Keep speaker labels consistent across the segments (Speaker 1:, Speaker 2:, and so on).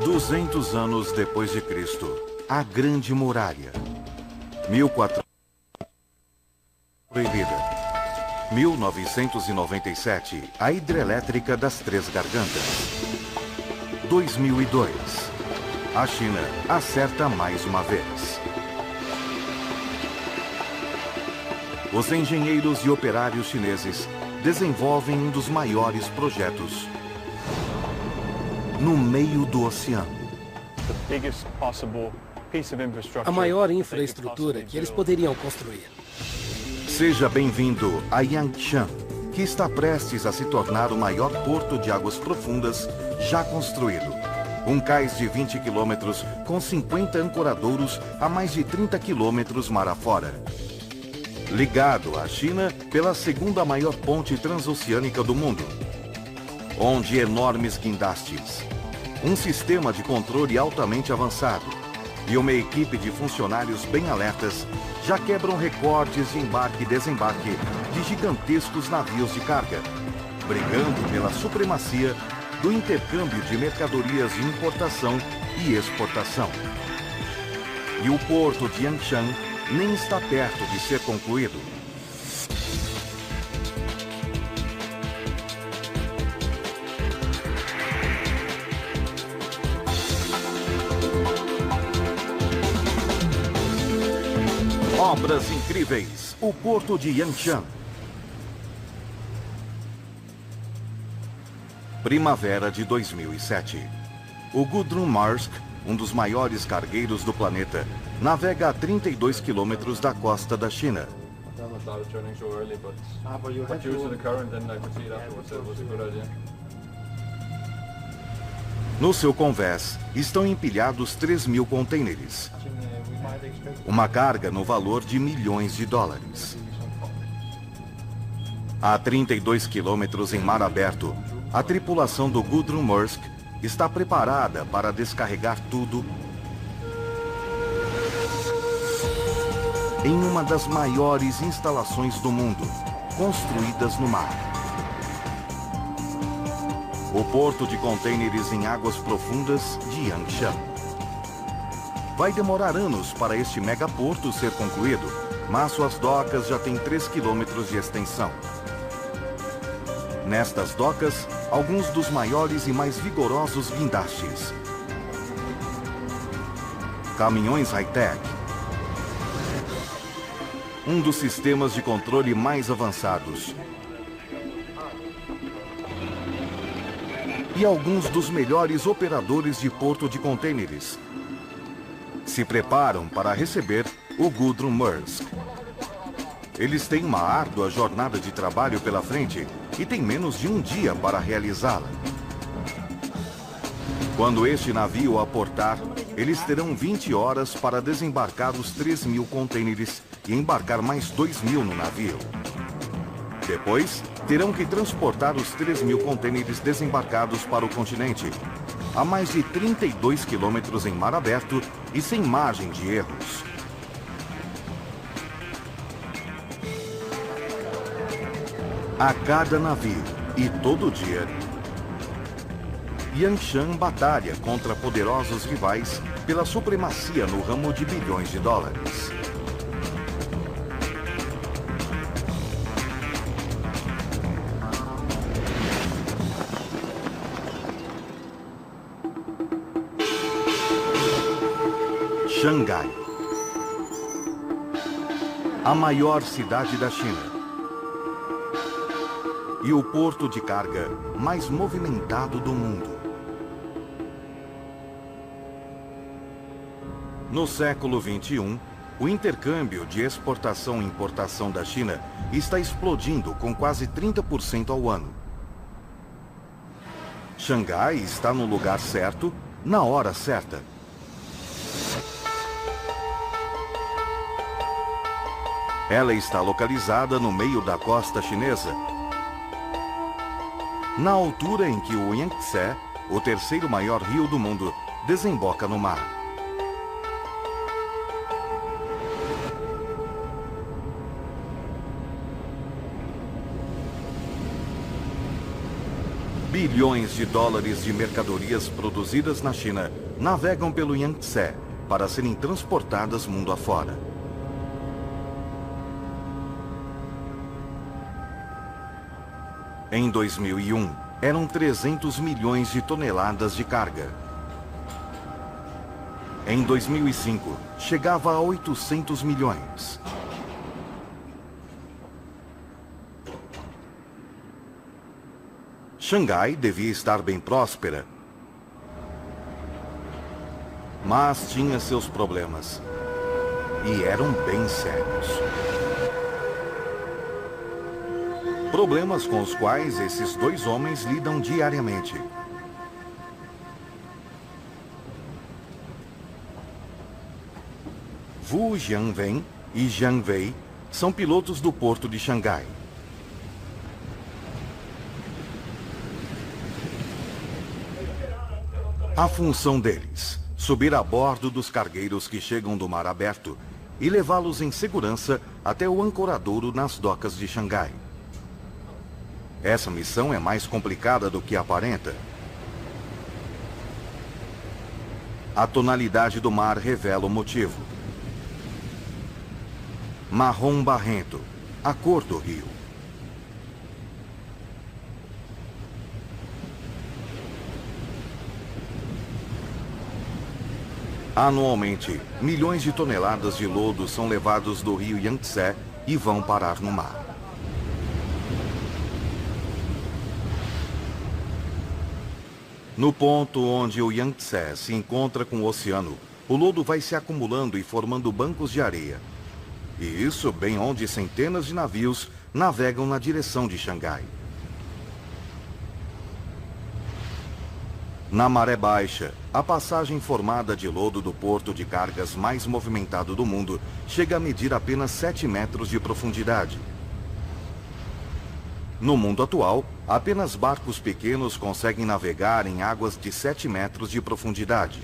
Speaker 1: 200 anos depois de Cristo, a Grande Muralha. 1400 proibida. 1997, a hidrelétrica das Três Gargantas. 2002, a China acerta mais uma vez. Os engenheiros e operários chineses desenvolvem um dos maiores projetos no meio do oceano.
Speaker 2: A maior infraestrutura que eles poderiam construir.
Speaker 1: Seja bem-vindo a Yangshan, que está prestes a se tornar o maior porto de águas profundas já construído. Um cais de 20 quilômetros com 50 ancoradouros a mais de 30 quilômetros mar afora. Ligado à China pela segunda maior ponte transoceânica do mundo, onde enormes guindastes, um sistema de controle altamente avançado e uma equipe de funcionários bem alertas já quebram recordes de embarque e desembarque de gigantescos navios de carga, brigando pela supremacia do intercâmbio de mercadorias de importação e exportação. E o porto de Yangshan nem está perto de ser concluído. Obras incríveis, o porto de Yangshan. Primavera de 2007. O Gudrun Maersk, um dos maiores cargueiros do planeta, navega a 32 quilômetros da costa da China. No seu convés estão empilhados 3.000 contêineres. Uma carga no valor de milhões de dólares. A 32 quilômetros em mar aberto, a tripulação do Gudrun Maersk está preparada para descarregar tudo em uma das maiores instalações do mundo, construídas no mar. O porto de contêineres em águas profundas de Yangshan. Vai demorar anos para este megaporto ser concluído, mas suas docas já têm 3 quilômetros de extensão. Nestas docas, alguns dos maiores e mais vigorosos guindastes. Caminhões high-tech. Um dos sistemas de controle mais avançados. E alguns dos melhores operadores de porto de contêineres se preparam para receber o Gudrun Maersk. Eles têm uma árdua jornada de trabalho pela frente e têm menos de um dia para realizá-la. Quando este navio aportar, eles terão 20 horas para desembarcar os 3.000 contêineres e embarcar mais 2.000 no navio. Depois, terão que transportar os 3.000 contêineres desembarcados para o continente, a mais de 32 quilômetros em mar aberto e sem margem de erros. A cada navio e todo dia, Yangshan batalha contra poderosos rivais pela supremacia no ramo de bilhões de dólares. Xangai, a maior cidade da China e o porto de carga mais movimentado do mundo. No século XXI, o intercâmbio de exportação e importação da China está explodindo com quase 30% ao ano. Xangai está no lugar certo, na hora certa. Ela está localizada no meio da costa chinesa, na altura em que o Yangtze, o terceiro maior rio do mundo, desemboca no mar. Bilhões de dólares de mercadorias produzidas na China navegam pelo Yangtze para serem transportadas mundo afora. Em 2001, eram 300 milhões de toneladas de carga. Em 2005, chegava a 800 milhões. Xangai devia estar bem próspera, mas tinha seus problemas, e eram bem sérios. Problemas com os quais esses dois homens lidam diariamente. Wu Jianwen e Jiang Wei são pilotos do porto de Xangai. A função deles: subir a bordo dos cargueiros que chegam do mar aberto e levá-los em segurança até o ancoradouro nas docas de Xangai. Essa missão é mais complicada do que aparenta. A tonalidade do mar revela o motivo. Marrom barrento, a cor do rio. Anualmente, milhões de toneladas de lodo são levados do rio Yangtze e vão parar no mar. No ponto onde o Yangtze se encontra com o oceano, o lodo vai se acumulando e formando bancos de areia. E isso bem onde centenas de navios navegam na direção de Xangai. Na maré baixa, a passagem formada de lodo do porto de cargas mais movimentado do mundo chega a medir apenas 7 metros de profundidade. No mundo atual, apenas barcos pequenos conseguem navegar em águas de 7 metros de profundidade.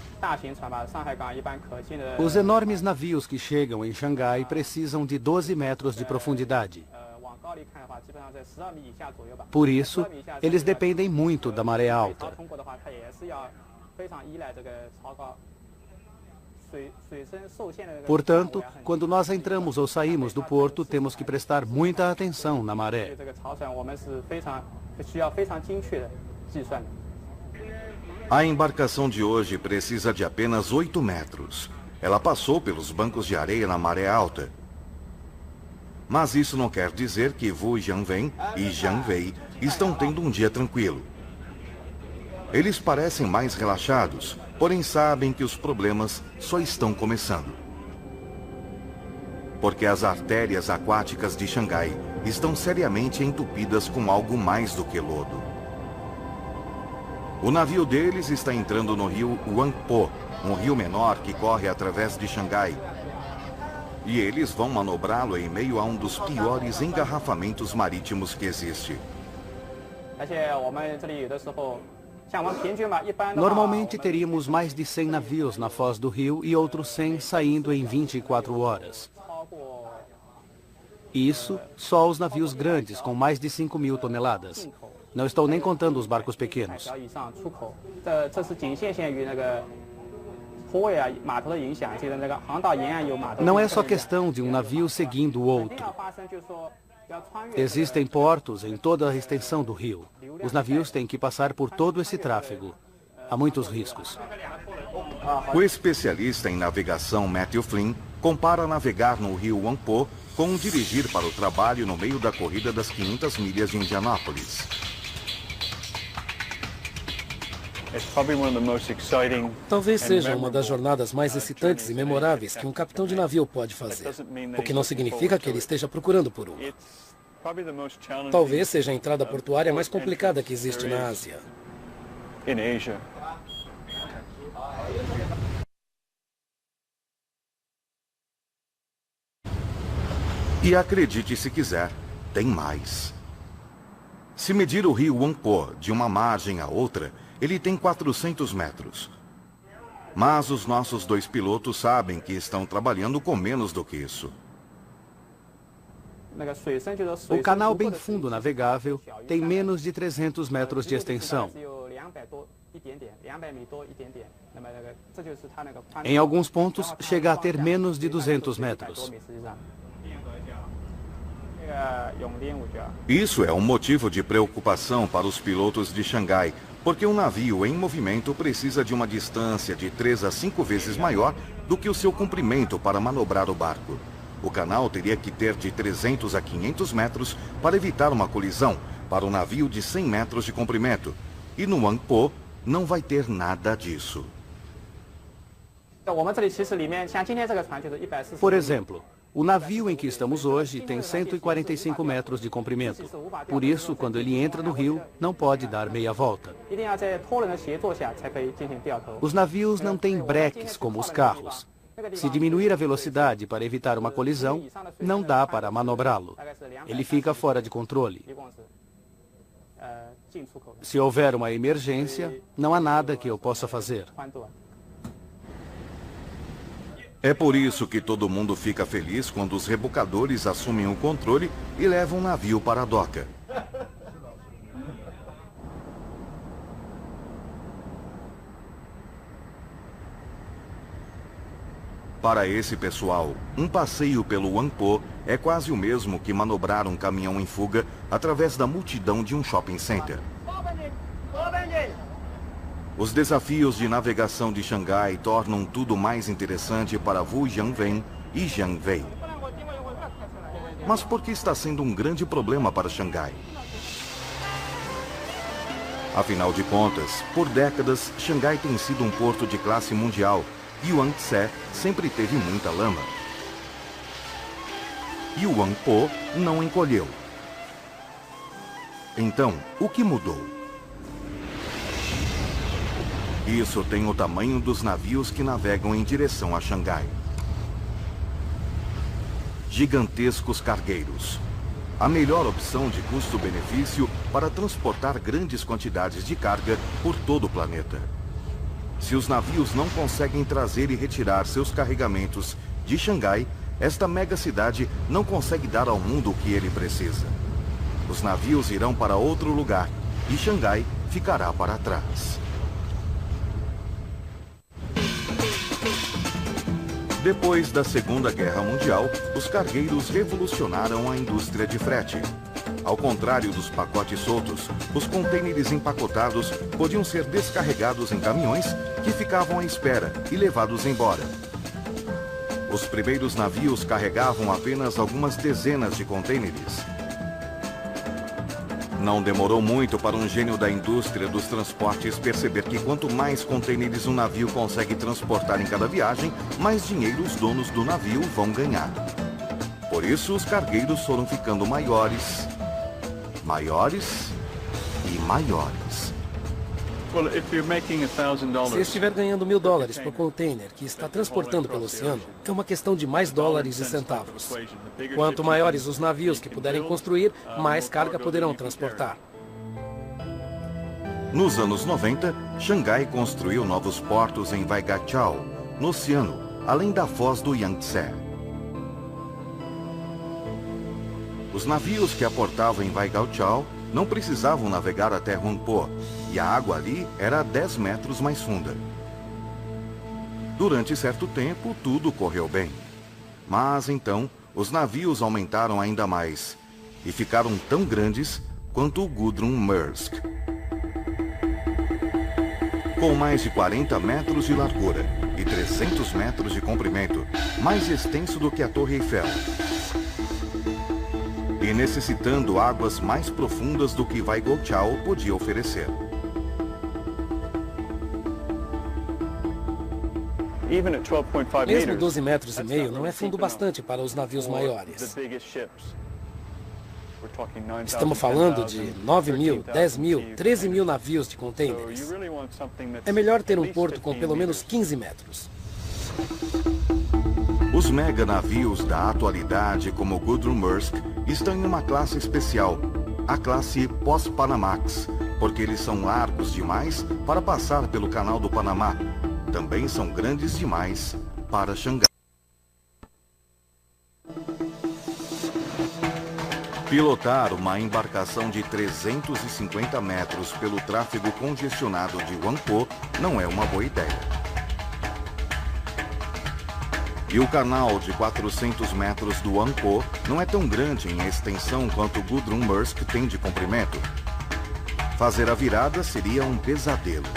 Speaker 3: Os enormes navios que chegam em Xangai precisam de 12 metros de profundidade. Por isso, eles dependem muito da maré alta. Portanto, quando nós entramos ou saímos do porto, temos que prestar muita atenção na maré.
Speaker 1: A embarcação de hoje precisa de apenas 8 metros. Ela passou pelos bancos de areia na maré alta. Mas isso não quer dizer que Wu Jianwen e Jiang Wei estão tendo um dia tranquilo. Eles parecem mais relaxados, porém sabem que os problemas só estão começando. Porque as artérias aquáticas de Xangai estão seriamente entupidas com algo mais do que lodo. O navio deles está entrando no rio Huangpo, um rio menor que corre através de Xangai. E eles vão manobrá-lo em meio a um dos piores engarrafamentos marítimos que existe.
Speaker 3: Normalmente teríamos mais de 100 navios na foz do rio e outros 100 saindo em 24 horas. Isso só os navios grandes com mais de 5.000 toneladas. Não estou nem contando os barcos pequenos. Não é só questão de um navio seguindo o outro. Existem portos em toda a extensão do rio. Os navios têm que passar por todo esse tráfego. Há muitos riscos.
Speaker 1: O especialista em navegação Matthew Flynn compara navegar no rio Huangpo com dirigir para o trabalho no meio da corrida das 500 milhas de Indianápolis.
Speaker 2: Talvez seja uma das jornadas mais excitantes e memoráveis que um capitão de navio pode fazer, o que não significa que ele esteja procurando por uma. Talvez seja a entrada portuária mais complicada que existe na Ásia.
Speaker 1: E acredite se quiser, tem mais. Se medir o rio Huangpo de uma margem a outra, ele tem 400 metros. Mas os nossos dois pilotos sabem que estão trabalhando com menos do que isso.
Speaker 3: O canal bem fundo navegável tem menos de 300 metros de extensão. Em alguns pontos, chega a ter menos de 200 metros.
Speaker 1: Isso é um motivo de preocupação para os pilotos de Xangai, porque um navio em movimento precisa de uma distância de 3 a 5 vezes maior do que o seu comprimento para manobrar o barco. O canal teria que ter de 300 a 500 metros para evitar uma colisão para um navio de 100 metros de comprimento. E no Wangpo não vai ter nada disso.
Speaker 3: Por exemplo, o navio em que estamos hoje tem 145 metros de comprimento. Por isso, quando ele entra no rio, não pode dar meia volta. Os navios não têm breques como os carros. Se diminuir a velocidade para evitar uma colisão, não dá para manobrá-lo. Ele fica fora de controle. Se houver uma emergência, não há nada que eu possa fazer.
Speaker 1: É por isso que todo mundo fica feliz quando os rebocadores assumem o controle e levam o navio para a doca. Para esse pessoal, um passeio pelo Wangpo é quase o mesmo que manobrar um caminhão em fuga através da multidão de um shopping center. Os desafios de navegação de Xangai tornam tudo mais interessante para Wu Jianwen e Jiang Wei. Mas por que está sendo um grande problema para Xangai? Afinal de contas, por décadas, Xangai tem sido um porto de classe mundial e o Yangtze sempre teve muita lama. E o Wangpo não encolheu. Então, o que mudou? Isso tem o tamanho dos navios que navegam em direção a Xangai. Gigantescos cargueiros. A melhor opção de custo-benefício para transportar grandes quantidades de carga por todo o planeta. Se os navios não conseguem trazer e retirar seus carregamentos de Xangai, esta mega cidade não consegue dar ao mundo o que ele precisa. Os navios irão para outro lugar e Xangai ficará para trás. Depois da Segunda Guerra Mundial, os cargueiros revolucionaram a indústria de frete. Ao contrário dos pacotes soltos, os contêineres empacotados podiam ser descarregados em caminhões que ficavam à espera e levados embora. Os primeiros navios carregavam apenas algumas dezenas de contêineres. Não demorou muito para um gênio da indústria dos transportes perceber que quanto mais contêineres um navio consegue transportar em cada viagem, mais dinheiro os donos do navio vão ganhar. Por isso, os cargueiros foram ficando maiores, maiores e maiores.
Speaker 2: Se estiver ganhando $1.000 por container que está transportando pelo oceano, é uma questão de mais dólares e centavos. Quanto maiores os navios que puderem construir, mais carga poderão transportar.
Speaker 1: Nos anos 90, Xangai construiu novos portos em Waigaoqiao, no oceano, além da foz do Yangtze. Os navios que aportavam em Waigaoqiao não precisavam navegar até Wangpo, e a água ali era 10 metros mais funda. Durante certo tempo, tudo correu bem. Mas então, os navios aumentaram ainda mais, e ficaram tão grandes quanto o Gudrun Maersk. Com mais de 40 metros de largura e 300 metros de comprimento, mais extenso do que a Torre Eiffel. E necessitando águas mais profundas do que Waigaoqiao podia oferecer.
Speaker 2: Mesmo 12,5 metros não é fundo bastante para os navios maiores. Estamos falando de 9.000, 10.000, 13.000 navios de contêineres. É melhor ter um porto com pelo menos 15 metros.
Speaker 1: Os mega navios da atualidade, como o Gudrun Maersk, estão em uma classe especial, a classe Post-Panamax, porque eles são largos demais para passar pelo Canal do Panamá. Também são grandes demais para Xangai. Pilotar uma embarcação de 350 metros pelo tráfego congestionado de Huangpu não é uma boa ideia. E o canal de 400 metros do Huangpu não é tão grande em extensão quanto o Gudrun Maersk tem de comprimento. Fazer a virada seria um pesadelo.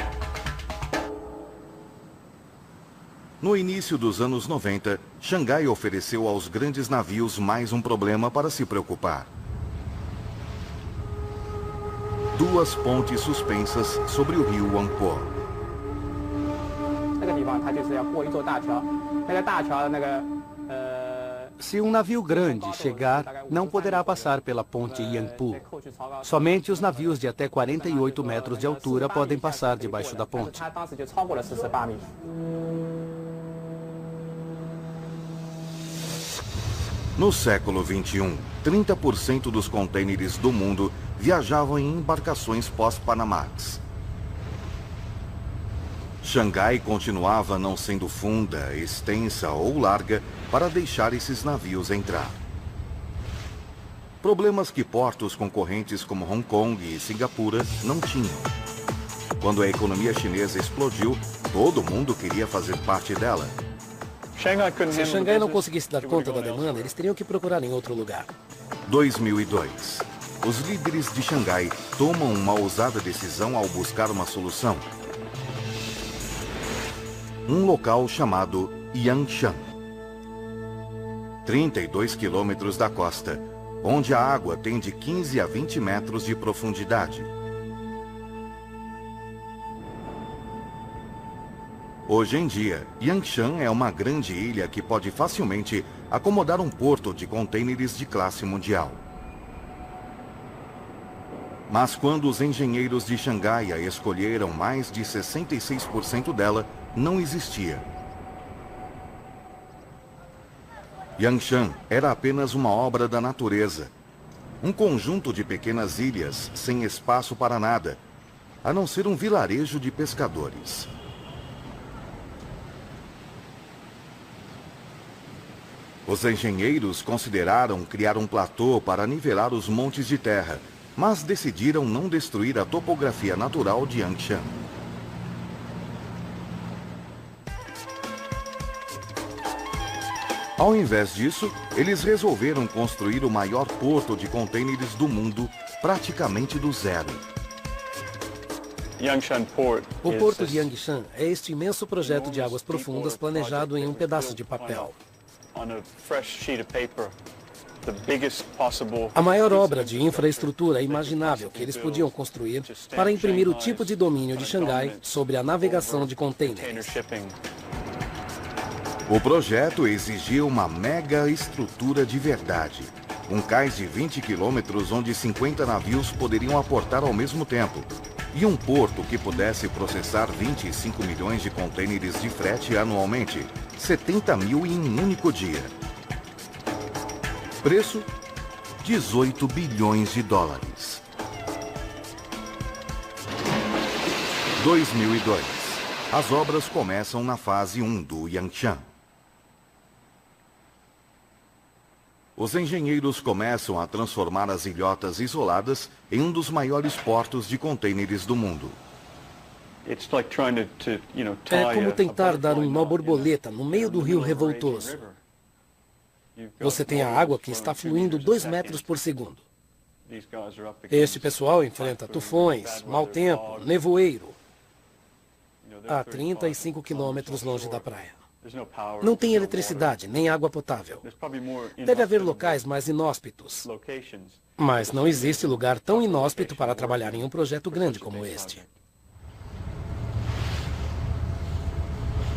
Speaker 1: No início dos anos 90, Xangai ofereceu aos grandes navios mais um problema para se preocupar. 2 pontes suspensas sobre o rio Huangpu.
Speaker 3: Se um navio grande chegar, não poderá passar pela ponte Yangpu. Somente os navios de até 48 metros de altura podem passar debaixo da ponte.
Speaker 1: No século XXI, 30% dos contêineres do mundo viajavam em embarcações pós-Panamax. Xangai continuava não sendo funda, extensa ou larga para deixar esses navios entrar. Problemas que portos concorrentes como Hong Kong e Singapura não tinham. Quando a economia chinesa explodiu, todo mundo queria fazer parte dela.
Speaker 2: Se Xangai não conseguisse dar conta da demanda, eles teriam que procurar em outro lugar.
Speaker 1: 2002. Os líderes de Xangai tomam uma ousada decisão ao buscar uma solução. Um local chamado Yangshan. 32 quilômetros da costa, onde a água tem de 15 a 20 metros de profundidade. Hoje em dia, Yangshan é uma grande ilha que pode facilmente acomodar um porto de contêineres de classe mundial. Mas quando os engenheiros de Xangai a escolheram, mais de 66% dela não existia. Yangshan era apenas uma obra da natureza, um conjunto de pequenas ilhas sem espaço para nada, a não ser um vilarejo de pescadores. Os engenheiros consideraram criar um platô para nivelar os montes de terra, mas decidiram não destruir a topografia natural de Yangshan. Ao invés disso, eles resolveram construir o maior porto de contêineres do mundo, praticamente do zero.
Speaker 2: O porto de Yangshan é este imenso projeto de águas profundas planejado em um pedaço de papel. A maior obra de infraestrutura imaginável que eles podiam construir para imprimir o tipo de domínio de Xangai sobre a navegação de contêineres.
Speaker 1: O projeto exigia uma mega estrutura de verdade. Um cais de 20 quilômetros onde 50 navios poderiam aportar ao mesmo tempo. E um porto que pudesse processar 25 milhões de contêineres de frete anualmente, 70 mil em um único dia. Preço? 18 bilhões de dólares. 2002. As obras começam na fase 1 do Yangshan. Os engenheiros começam a transformar as ilhotas isoladas em um dos maiores portos de contêineres do mundo.
Speaker 2: É como tentar dar um nó borboleta no meio do rio revoltoso. Você tem a água que está fluindo 2 metros por segundo. Este pessoal enfrenta tufões, mau tempo, nevoeiro, a 35 quilômetros longe da praia. Não tem eletricidade, nem água potável. Deve haver locais mais inóspitos. Mas não existe lugar tão inóspito para trabalhar em um projeto grande como este.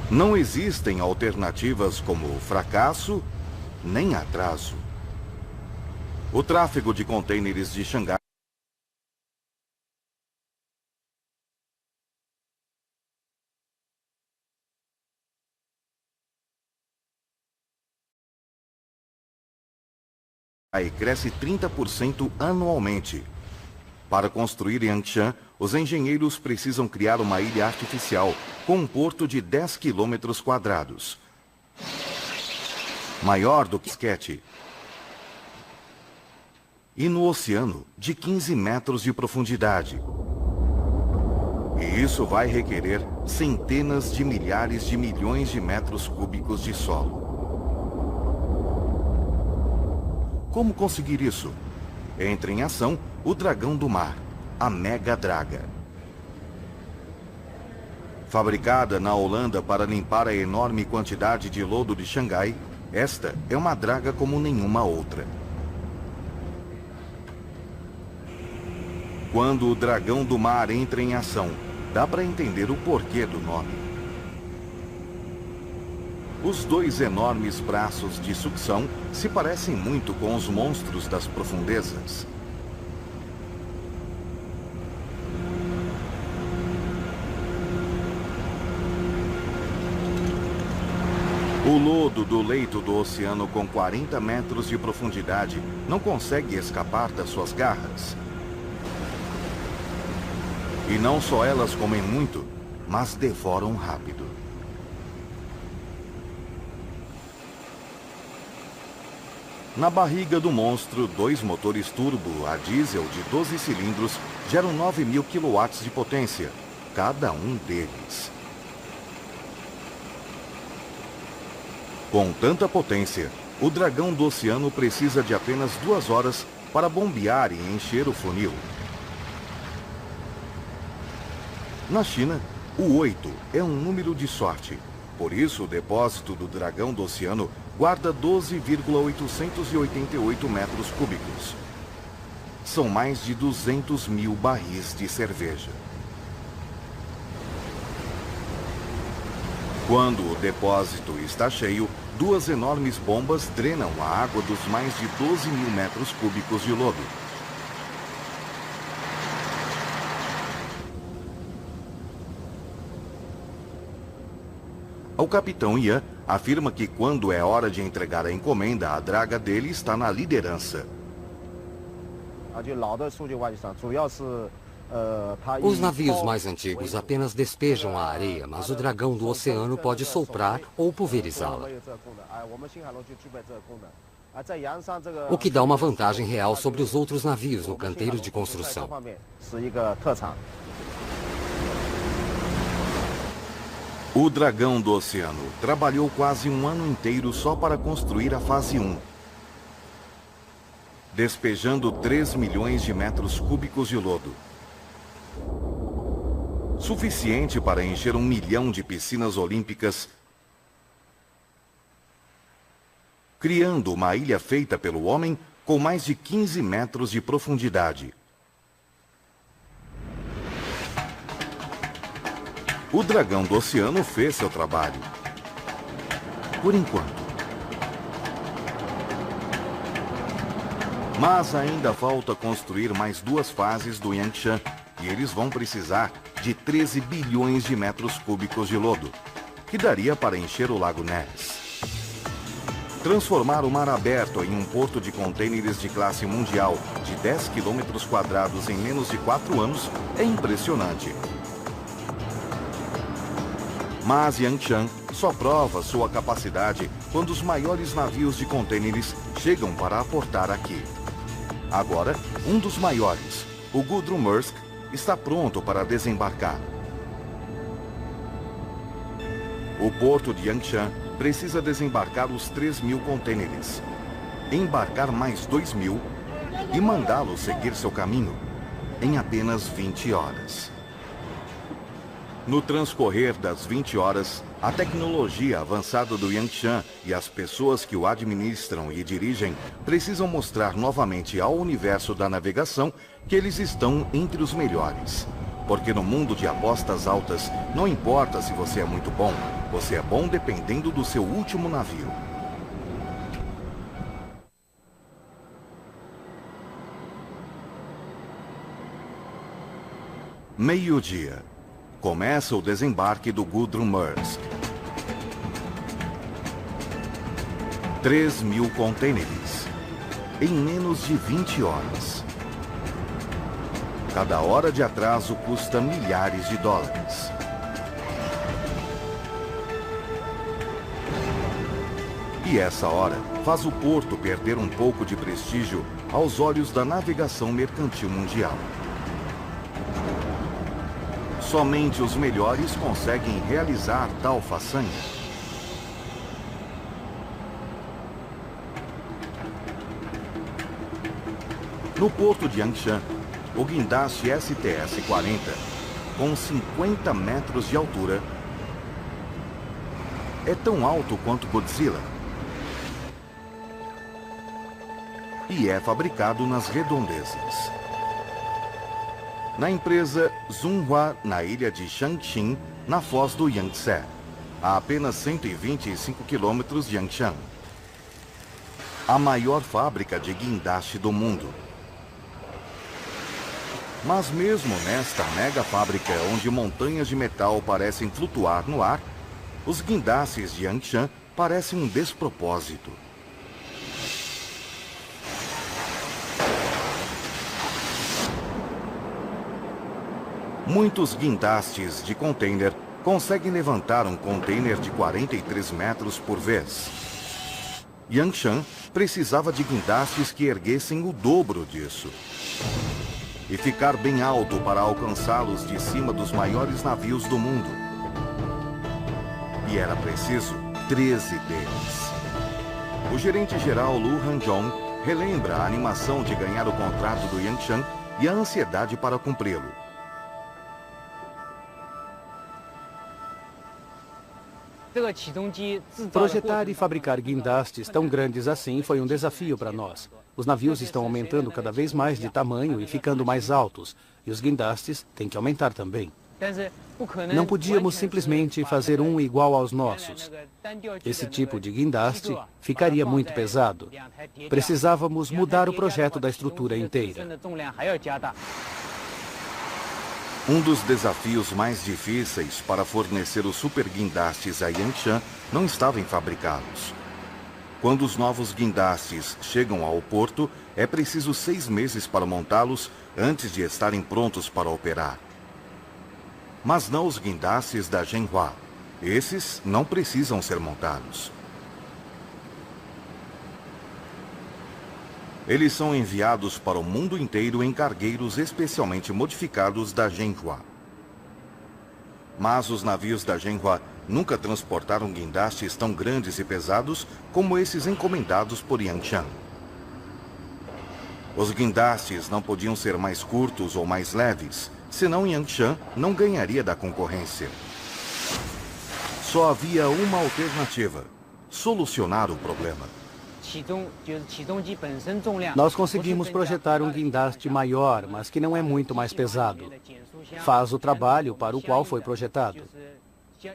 Speaker 1: Não existem alternativas como fracasso nem atraso. O tráfego de contêineres de Xangai cresce 30% anualmente. Para construir Yangshan, os engenheiros precisam criar uma ilha artificial com um porto de 10 quilômetros quadrados. Maior do que Sketch. e no oceano de 15 metros de profundidade. E isso vai requerer centenas de milhares de milhões de metros cúbicos de solo. Como conseguir isso? Entra em ação o dragão do mar, a Mega Draga. Fabricada na Holanda para limpar a enorme quantidade de lodo de Xangai, esta é uma draga como nenhuma outra. Quando o dragão do mar entra em ação, dá para entender o porquê do nome. Os dois enormes braços de sucção se parecem muito com os monstros das profundezas. O lodo do leito do oceano com 40 metros de profundidade não consegue escapar das suas garras. E não só elas comem muito, mas devoram rápido. Na barriga do monstro, 2 motores turbo a diesel de 12 cilindros geram 9.000 kW de potência, cada um deles. Com tanta potência, o dragão do oceano precisa de apenas 2 horas para bombear e encher o funil. Na China, o 8 é um número de sorte. Por isso, o depósito do dragão do oceano guarda 12,888 metros cúbicos. São mais de 200.000 barris de cerveja. Quando o depósito está cheio, 2 enormes bombas drenam a água dos mais de 12.000 metros cúbicos de lodo. O capitão Ian afirma que quando é hora de entregar a encomenda, a draga dele está na liderança.
Speaker 4: Os navios mais antigos apenas despejam a areia, mas o dragão do oceano pode soprar ou pulverizá-la. O que dá uma vantagem real sobre os outros navios no canteiro de construção.
Speaker 1: O dragão do oceano trabalhou quase um ano inteiro só para construir a fase 1. Despejando 3 milhões de metros cúbicos de lodo. Suficiente para encher 1 milhão de piscinas olímpicas, criando uma ilha feita pelo homem com mais de 15 metros de profundidade. O dragão do oceano fez seu trabalho. Por enquanto. Mas ainda falta construir mais 2 fases do Yangshan e eles vão precisar de 13 bilhões de metros cúbicos de lodo, que daria para encher o Lago Ness. Transformar o mar aberto em um porto de contêineres de classe mundial de 10 quilômetros quadrados em menos de 4 anos é impressionante. Mas Yangshan só prova sua capacidade quando os maiores navios de contêineres chegam para aportar aqui. Agora, um dos maiores, o Gudrun Maersk, está pronto para desembarcar. O porto de Yangshan precisa desembarcar os 3.000 contêineres, embarcar mais 2.000 e mandá-los seguir seu caminho em apenas 20 horas. No transcorrer das 20 horas, a tecnologia avançada do Yangshan e as pessoas que o administram e dirigem precisam mostrar novamente ao universo da navegação que eles estão entre os melhores. Porque no mundo de apostas altas, não importa se você é muito bom, você é bom dependendo do seu último navio. Meio-dia. Começa o desembarque do Gudrun Maersk. 3.000 contêineres, em menos de 20 horas. Cada hora de atraso custa milhares de dólares. E essa hora faz o porto perder um pouco de prestígio aos olhos da navegação mercantil mundial. Somente os melhores conseguem realizar tal façanha. No porto de Yangshan, o guindaste STS-40, com 50 metros de altura, é tão alto quanto Godzilla e é fabricado nas redondezas. Na empresa Zhonghua, na ilha de Shanxin, na foz do Yangtze, a apenas 125 quilômetros de Yangshan. A maior fábrica de guindaste do mundo. Mas mesmo nesta mega fábrica, onde montanhas de metal parecem flutuar no ar, os guindastes de Yangshan parecem um despropósito. Muitos guindastes de container conseguem levantar um container de 43 metros por vez. Yangshan precisava de guindastes que erguessem o dobro disso. E ficar bem alto para alcançá-los de cima dos maiores navios do mundo. E era preciso 13 deles. O gerente-geral Lu Hanjong relembra a animação de ganhar o contrato do Yangshan e a ansiedade para cumpri-lo.
Speaker 3: Projetar e fabricar guindastes tão grandes assim foi um desafio para nós. Os navios estão aumentando cada vez mais de tamanho e ficando mais altos, e os guindastes têm que aumentar também. Não podíamos simplesmente fazer um igual aos nossos. Esse tipo de guindaste ficaria muito pesado. Precisávamos mudar o projeto da estrutura inteira.
Speaker 1: Um dos desafios mais difíceis para fornecer os super guindastes a Yangshan não estava em fabricá-los. Quando os novos guindastes chegam ao porto, é preciso 6 meses para montá-los antes de estarem prontos para operar. Mas não os guindastes da Zhenhua. Esses não precisam ser montados. Eles são enviados para o mundo inteiro em cargueiros especialmente modificados da Zhenhua. Mas os navios da Zhenhua nunca transportaram guindastes tão grandes e pesados como esses encomendados por Yangshan. Os guindastes não podiam ser mais curtos ou mais leves, senão Yangshan não ganharia da concorrência. Só havia uma alternativa: solucionar o problema.
Speaker 3: Nós conseguimos projetar um guindaste maior, mas que não é muito mais pesado. Faz o trabalho para o qual foi projetado.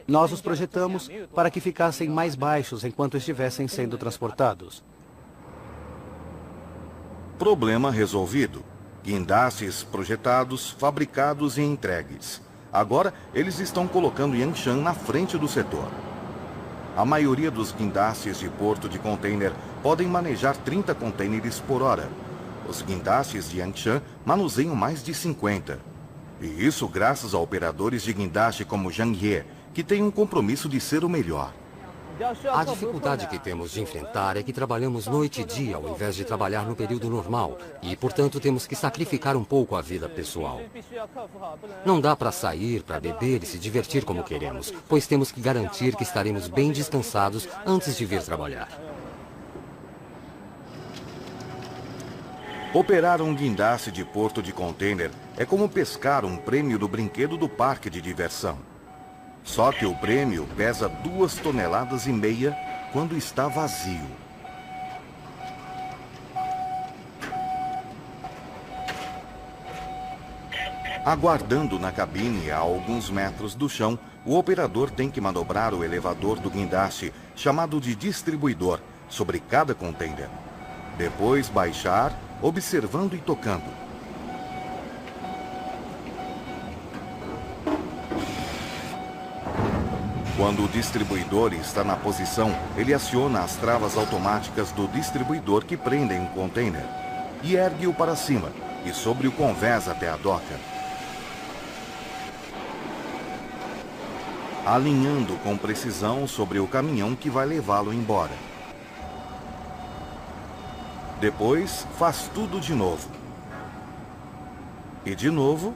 Speaker 3: Nós os projetamos para que ficassem mais baixos enquanto estivessem sendo transportados.
Speaker 1: Problema resolvido. Guindastes projetados, fabricados e entregues. Agora, eles estão colocando Yangshan na frente do setor. A maioria dos guindastes de porto de container podem manejar 30 containers por hora. Os guindastes de Yangshan manuseiam mais de 50. E isso graças a operadores de guindaste como Zhang Ye, que tem um compromisso de ser o melhor.
Speaker 4: A dificuldade que temos de enfrentar é que trabalhamos noite e dia ao invés de trabalhar no período normal e, portanto, temos que sacrificar um pouco a vida pessoal. Não dá para sair, para beber e se divertir como queremos, pois temos que garantir que estaremos bem descansados antes de vir trabalhar.
Speaker 1: Operar um guindaste de porto de container é como pescar um prêmio do brinquedo do parque de diversão. Só que o prêmio pesa 2,5 toneladas quando está vazio. Aguardando na cabine a alguns metros do chão, o operador tem que manobrar o elevador do guindaste, chamado de distribuidor, sobre cada container. Depois baixar, observando e tocando. Quando o distribuidor está na posição, ele aciona as travas automáticas do distribuidor que prendem um container e ergue-o para cima e sobre o convés até a doca, alinhando com precisão sobre o caminhão que vai levá-lo embora. Depois, faz tudo de novo. E de novo.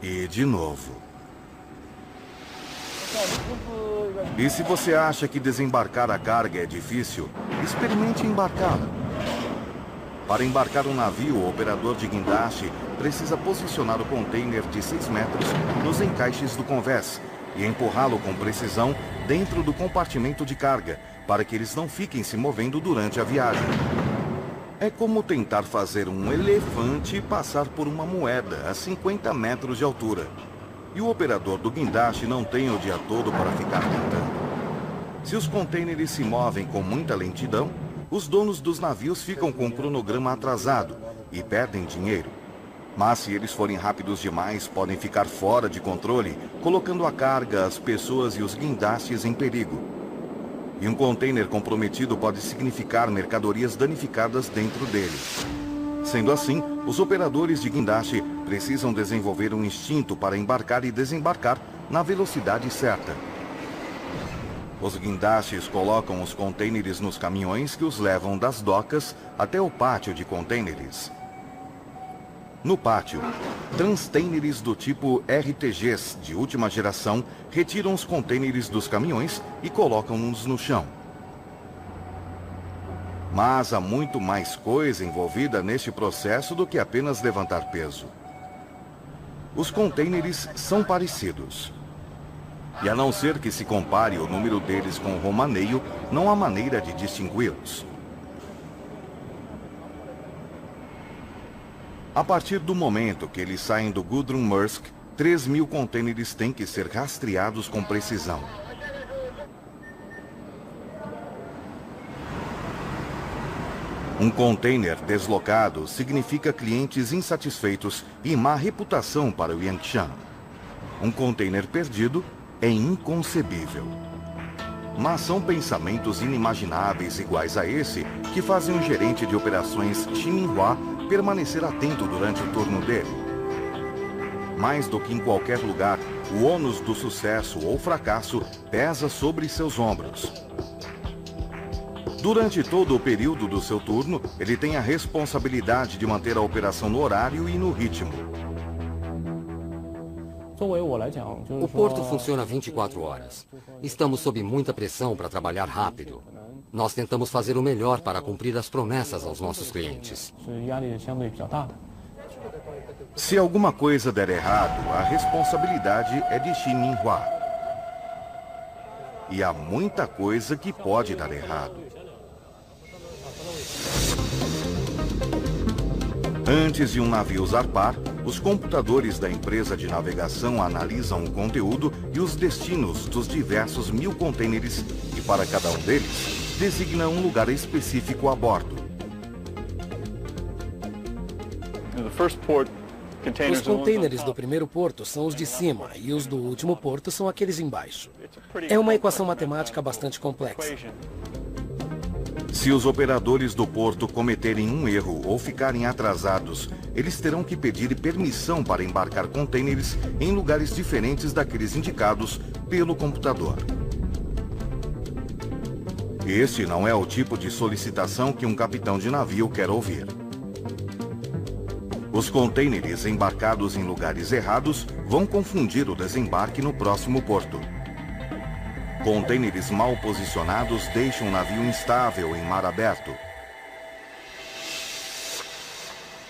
Speaker 1: E de novo. E se você acha que desembarcar a carga é difícil, experimente embarcá-la. Para embarcar um navio, o operador de guindaste precisa posicionar o container de 6 metros nos encaixes do convés e empurrá-lo com precisão dentro do compartimento de carga, para que eles não fiquem se movendo durante a viagem. É como tentar fazer um elefante passar por uma moeda a 50 metros de altura. E o operador do guindaste não tem o dia todo para ficar tentando. Se os contêineres se movem com muita lentidão, os donos dos navios ficam com o cronograma atrasado e perdem dinheiro. Mas se eles forem rápidos demais, podem ficar fora de controle, colocando a carga, as pessoas e os guindastes em perigo. E um container comprometido pode significar mercadorias danificadas dentro dele. Sendo assim, os operadores de guindaste precisam desenvolver um instinto para embarcar e desembarcar na velocidade certa. Os guindastes colocam os contêineres nos caminhões que os levam das docas até o pátio de contêineres. No pátio, transtêineres do tipo RTGs de última geração retiram os contêineres dos caminhões e colocam-nos no chão. Mas há muito mais coisa envolvida neste processo do que apenas levantar peso. Os contêineres são parecidos. E a não ser que se compare o número deles com o romaneio, não há maneira de distingui-los. A partir do momento que eles saem do Gudrun Maersk, 3.000 contêineres têm que ser rastreados com precisão. Um container deslocado significa clientes insatisfeitos e má reputação para o Yangshan. Um container perdido é inconcebível. Mas são pensamentos inimagináveis iguais a esse que fazem o gerente de operações Xin Minhua permanecer atento durante o turno dele. Mais do que em qualquer lugar, o ônus do sucesso ou fracasso pesa sobre seus ombros. Durante todo o período do seu turno, ele tem a responsabilidade de manter a operação no horário e no ritmo.
Speaker 4: O porto funciona 24 horas. Estamos sob muita pressão para trabalhar rápido. Nós tentamos fazer o melhor para cumprir as promessas aos nossos clientes.
Speaker 1: Se alguma coisa der errado, a responsabilidade é de Xin Minhua. E há muita coisa que pode dar errado. Antes de um navio zarpar, os computadores da empresa de navegação analisam o conteúdo e os destinos dos diversos 1.000 contêineres e, para cada um deles, designa um lugar específico a bordo.
Speaker 2: Os contêineres do primeiro porto são os de cima e os do último porto são aqueles embaixo. É uma equação matemática bastante complexa.
Speaker 1: Se os operadores do porto cometerem um erro ou ficarem atrasados, eles terão que pedir permissão para embarcar contêineres em lugares diferentes daqueles indicados pelo computador. Este não é o tipo de solicitação que um capitão de navio quer ouvir. Os contêineres embarcados em lugares errados vão confundir o desembarque no próximo porto. Contêineres mal posicionados deixam o navio instável em mar aberto.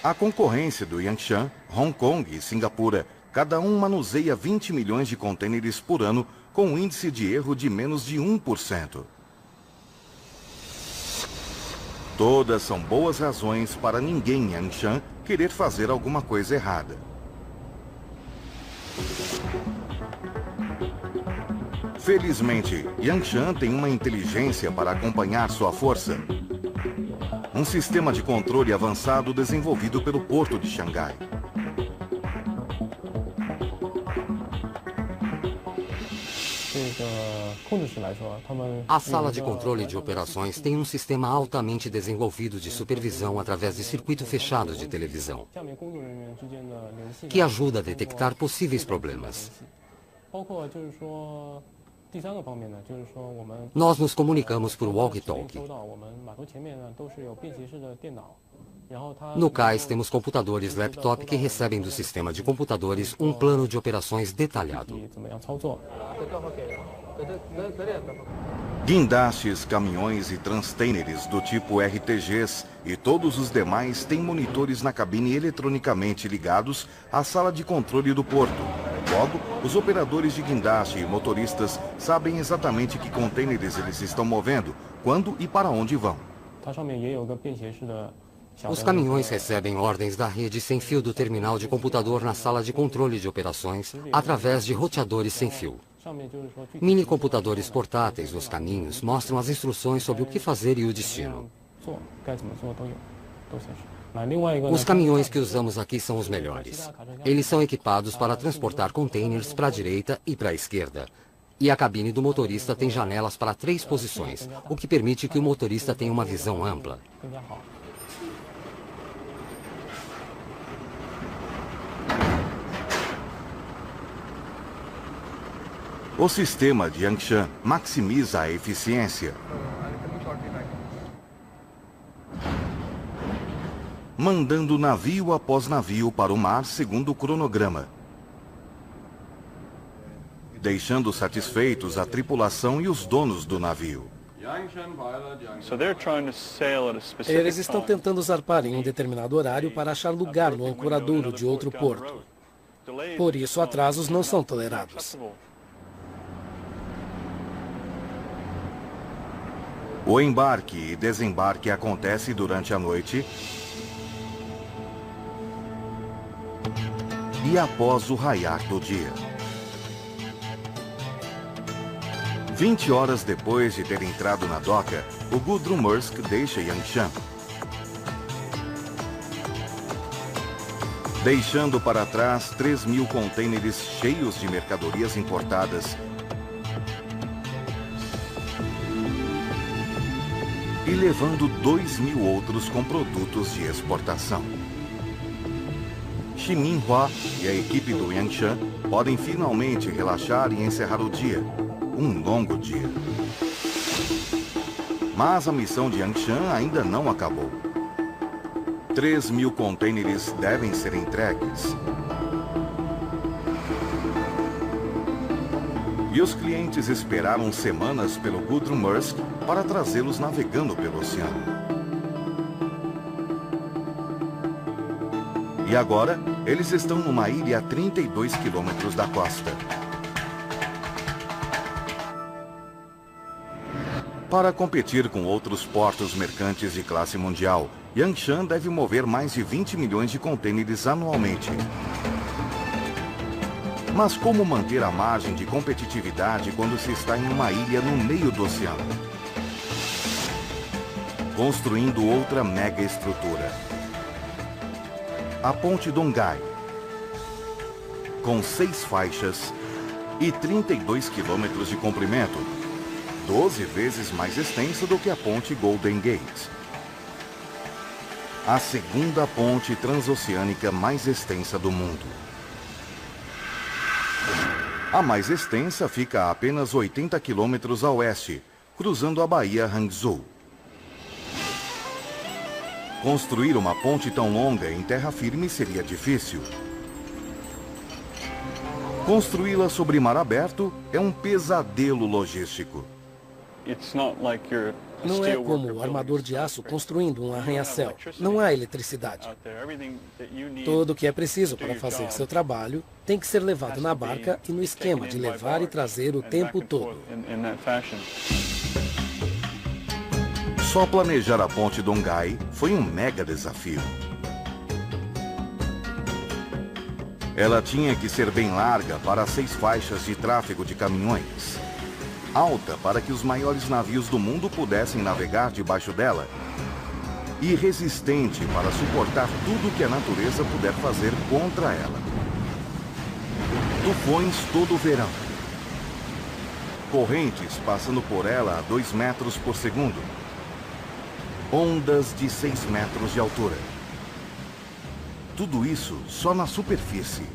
Speaker 1: A concorrência do Yangshan, Hong Kong e Singapura, cada um manuseia 20 milhões de contêineres por ano com um índice de erro de menos de 1%. Todas são boas razões para ninguém em Yangshan querer fazer alguma coisa errada. Felizmente, Yangshan tem uma inteligência para acompanhar sua força. Um sistema de controle avançado desenvolvido pelo Porto de Xangai.
Speaker 4: A sala de controle de operações tem um sistema altamente desenvolvido de supervisão através de circuito fechado de televisão, que ajuda a detectar possíveis problemas. Nós nos comunicamos por walkie-talkie. No cais, temos computadores laptop que recebem do sistema de computadores um plano de operações detalhado.
Speaker 1: Guindastes, caminhões e transtêneres do tipo RTGs e todos os demais têm monitores na cabine eletronicamente ligados à sala de controle do porto. Logo, os operadores de guindaste e motoristas sabem exatamente que contêineres eles estão movendo, quando e para onde vão.
Speaker 4: Os caminhões recebem ordens da rede sem fio do terminal de computador na sala de controle de operações através de roteadores sem fio. Mini computadores portáteis nos caminhos mostram as instruções sobre o que fazer e o destino. Os caminhões que usamos aqui são os melhores. Eles são equipados para transportar contêineres para a direita e para a esquerda. E a cabine do motorista tem janelas para 3 posições, o que permite que o motorista tenha uma visão ampla.
Speaker 1: O sistema de Yangshan maximiza a eficiência, mandando navio após navio para o mar segundo o cronograma, deixando satisfeitos a tripulação e os donos do navio.
Speaker 2: Eles estão tentando zarpar em um determinado horário para achar lugar no ancoradouro de outro porto. Por isso, atrasos não são tolerados.
Speaker 1: O embarque e desembarque acontece durante a noite e após o raiar do dia. 20 horas depois de ter entrado na doca, o Gudrun Maersk deixa Yangshan, deixando para trás 3.000 contêineres cheios de mercadorias importadas e levando 2.000 outros com produtos de exportação. Shi Minhua e a equipe do Yangshan podem finalmente relaxar e encerrar o dia, um longo dia. Mas a missão de Yangshan ainda não acabou. 3.000 contêineres devem ser entregues. E os clientes esperaram semanas pelo Gudrun Maersk para trazê-los navegando pelo oceano. E agora, eles estão numa ilha a 32 quilômetros da costa. Para competir com outros portos mercantes de classe mundial, Yangshan deve mover mais de 20 milhões de contêineres anualmente. Mas como manter a margem de competitividade quando se está em uma ilha no meio do oceano? Construindo outra mega estrutura. A Ponte Dongai, com 6 faixas e 32 quilômetros de comprimento, 12 vezes mais extensa do que a Ponte Golden Gate. A segunda ponte transoceânica mais extensa do mundo. A mais extensa fica a apenas 80 quilômetros a oeste, cruzando a Baía Hangzhou. Construir uma ponte tão longa em terra firme seria difícil. Construí-la sobre mar aberto é um pesadelo logístico.
Speaker 2: Não é como o armador de aço construindo um arranha-céu. Não há eletricidade. Tudo o que é preciso para fazer seu trabalho tem que ser levado na barca e no esquema de levar e trazer o tempo todo.
Speaker 1: Só planejar a Ponte Dongai foi um mega desafio. Ela tinha que ser bem larga para 6 faixas de tráfego de caminhões, alta para que os maiores navios do mundo pudessem navegar debaixo dela, e resistente para suportar tudo que a natureza puder fazer contra ela. Tufões todo o verão. Correntes passando por ela a 2 metros por segundo. Ondas de 6 metros de altura. Tudo isso só na superfície.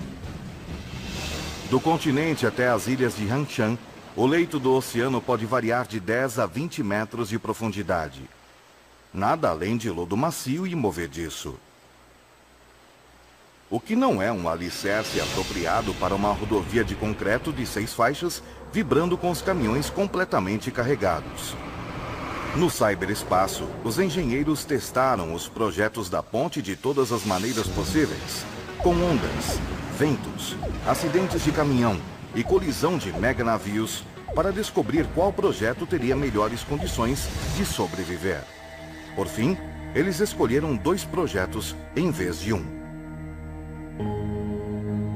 Speaker 1: Do continente até as ilhas de Hanshan, O leito do oceano pode variar de 10 a 20 metros de profundidade. Nada além de lodo macio e movediço. O que não é um alicerce apropriado para uma rodovia de concreto de 6 faixas, vibrando com os caminhões completamente carregados. No ciberespaço, os engenheiros testaram os projetos da ponte de todas as maneiras possíveis, com ondas, ventos, acidentes de caminhão e colisão de mega navios, para descobrir qual projeto teria melhores condições de sobreviver. Por fim, eles escolheram 2 projetos em vez de 1.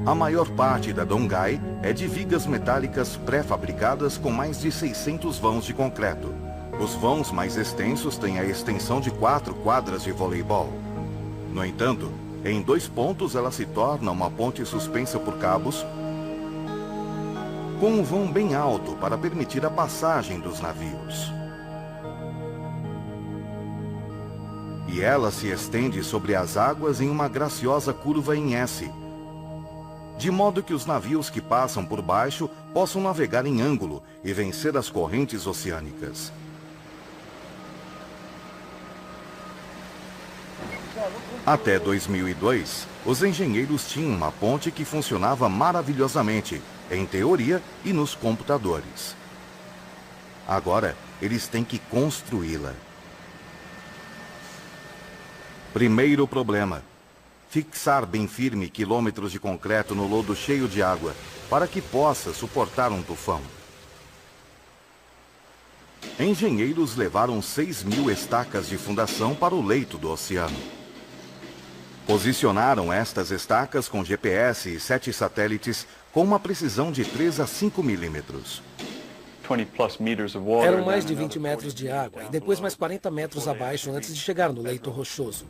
Speaker 1: A maior parte da Dongai é de vigas metálicas pré-fabricadas com mais de 600 vãos de concreto. Os vãos mais extensos têm a extensão de 4 quadras de voleibol. No entanto, em 2 pontos ela se torna uma ponte suspensa por cabos, com um vão bem alto para permitir a passagem dos navios. E ela se estende sobre as águas em uma graciosa curva em S, de modo que os navios que passam por baixo possam navegar em ângulo e vencer as correntes oceânicas. Até 2002, os engenheiros tinham uma ponte que funcionava maravilhosamente, em teoria e nos computadores. Agora, eles têm que construí-la. Primeiro problema: fixar bem firme quilômetros de concreto no lodo cheio de água, para que possa suportar um tufão. Engenheiros levaram 6.000 estacas de fundação para o leito do oceano. Posicionaram estas estacas com GPS e 7 satélites com uma precisão de 3 a 5 milímetros.
Speaker 2: Eram mais de 20 metros de água e depois mais 40 metros abaixo antes de chegar no leito rochoso.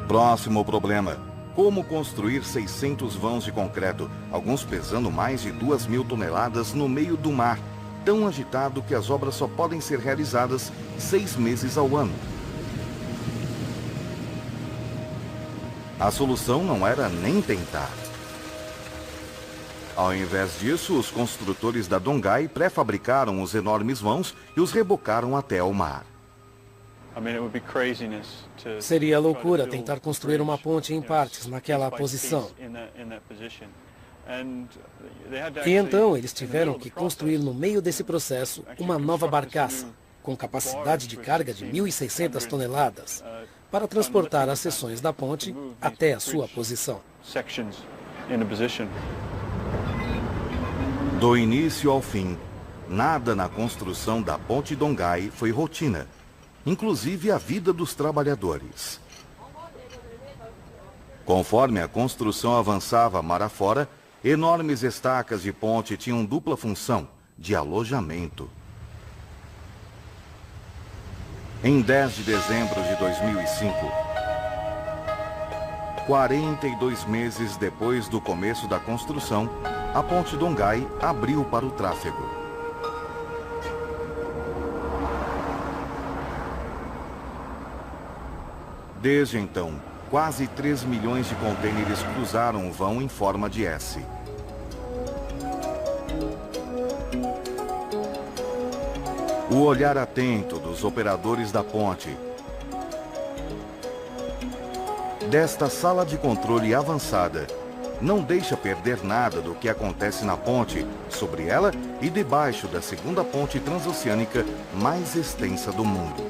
Speaker 1: Próximo problema: como construir 600 vãos de concreto, alguns pesando mais de 2.000 toneladas no meio do mar, tão agitado que as obras só podem ser realizadas 6 meses ao ano. A solução não era nem tentar. Ao invés disso, os construtores da Dongai pré-fabricaram os enormes vãos e os rebocaram até ao mar.
Speaker 2: Seria loucura tentar construir uma ponte em partes naquela posição. E então eles tiveram que construir no meio desse processo uma nova barcaça, com capacidade de carga de 1.600 toneladas, para transportar as seções da ponte até a sua posição.
Speaker 1: Do início ao fim, nada na construção da ponte Dongai foi rotina, inclusive a vida dos trabalhadores. Conforme a construção avançava mar afora, enormes estacas de ponte tinham dupla função de alojamento. Em 10 de dezembro de 2005, 42 meses depois do começo da construção, a ponte Dongai abriu para o tráfego. Desde então, quase 3 milhões de contêineres cruzaram o vão em forma de S. O olhar atento dos operadores da ponte, desta sala de controle avançada, não deixa perder nada do que acontece na ponte, sobre ela e debaixo da segunda ponte transoceânica mais extensa do mundo.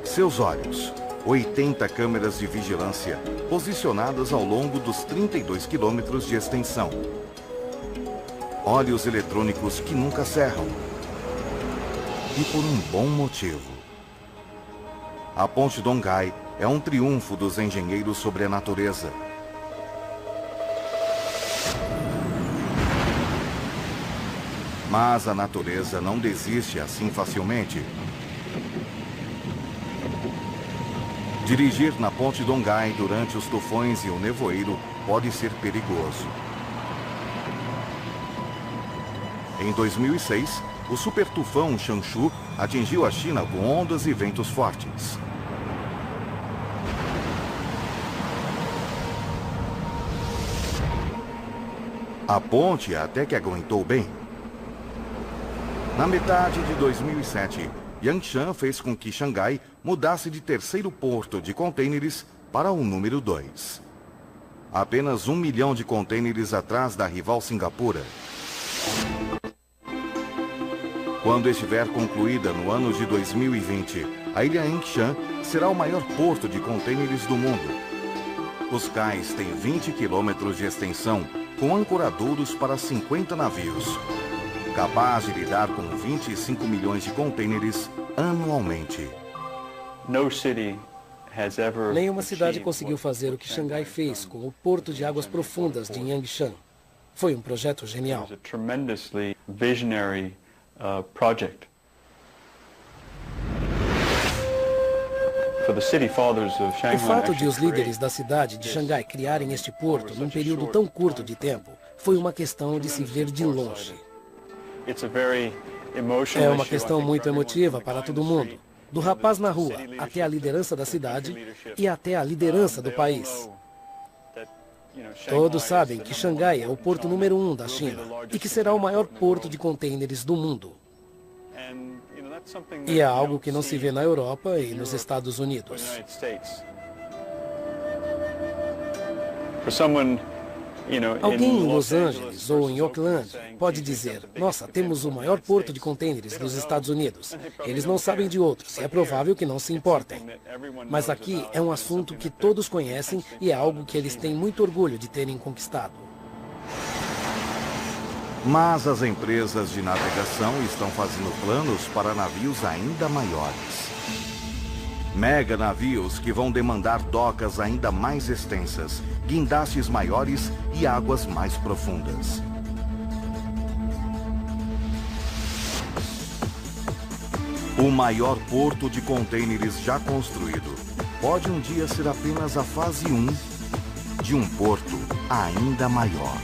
Speaker 1: Seus olhos, 80 câmeras de vigilância, posicionadas ao longo dos 32 quilômetros de extensão. Olhos eletrônicos que nunca cerram. E por um bom motivo. A ponte Dongai é um triunfo dos engenheiros sobre a natureza. Mas a natureza não desiste assim facilmente. Dirigir na ponte Dongai durante os tufões e o nevoeiro pode ser perigoso. Em 2006, o super tufão Changshu atingiu a China com ondas e ventos fortes. A ponte até que aguentou bem. Na metade de 2007, Yangshan fez com que Xangai mudasse de terceiro porto de contêineres para o número 2. Apenas 1 milhão de contêineres atrás da rival Singapura. Quando estiver concluída no ano de 2020, a ilha Yangshan será o maior porto de contêineres do mundo. Os cais têm 20 quilômetros de extensão, com ancoradouros para 50 navios, capaz de lidar com 25 milhões de contêineres anualmente.
Speaker 2: Nenhuma cidade conseguiu fazer o que Xangai fez com o Porto de Águas Profundas de Yangshan. Foi um projeto genial. O fato de os líderes da cidade de Xangai criarem este porto num período tão curto de tempo foi uma questão de se ver de longe. É uma questão muito emotiva para todo mundo, do rapaz na rua até a liderança da cidade e até a liderança do país. Todos sabem que Xangai é o porto número 1 da China e que será o maior porto de contêineres do mundo. E é algo que não se vê na Europa e nos Estados Unidos. Alguém em Los Angeles ou em Oakland pode dizer: nossa, temos o maior porto de contêineres dos Estados Unidos. Eles não sabem de outros e é provável que não se importem. Mas aqui é um assunto que todos conhecem e é algo que eles têm muito orgulho de terem conquistado.
Speaker 1: Mas as empresas de navegação estão fazendo planos para navios ainda maiores. Mega navios que vão demandar docas ainda mais extensas, guindastes maiores e águas mais profundas. O maior porto de contêineres já construído pode um dia ser apenas a fase 1 de um porto ainda maior.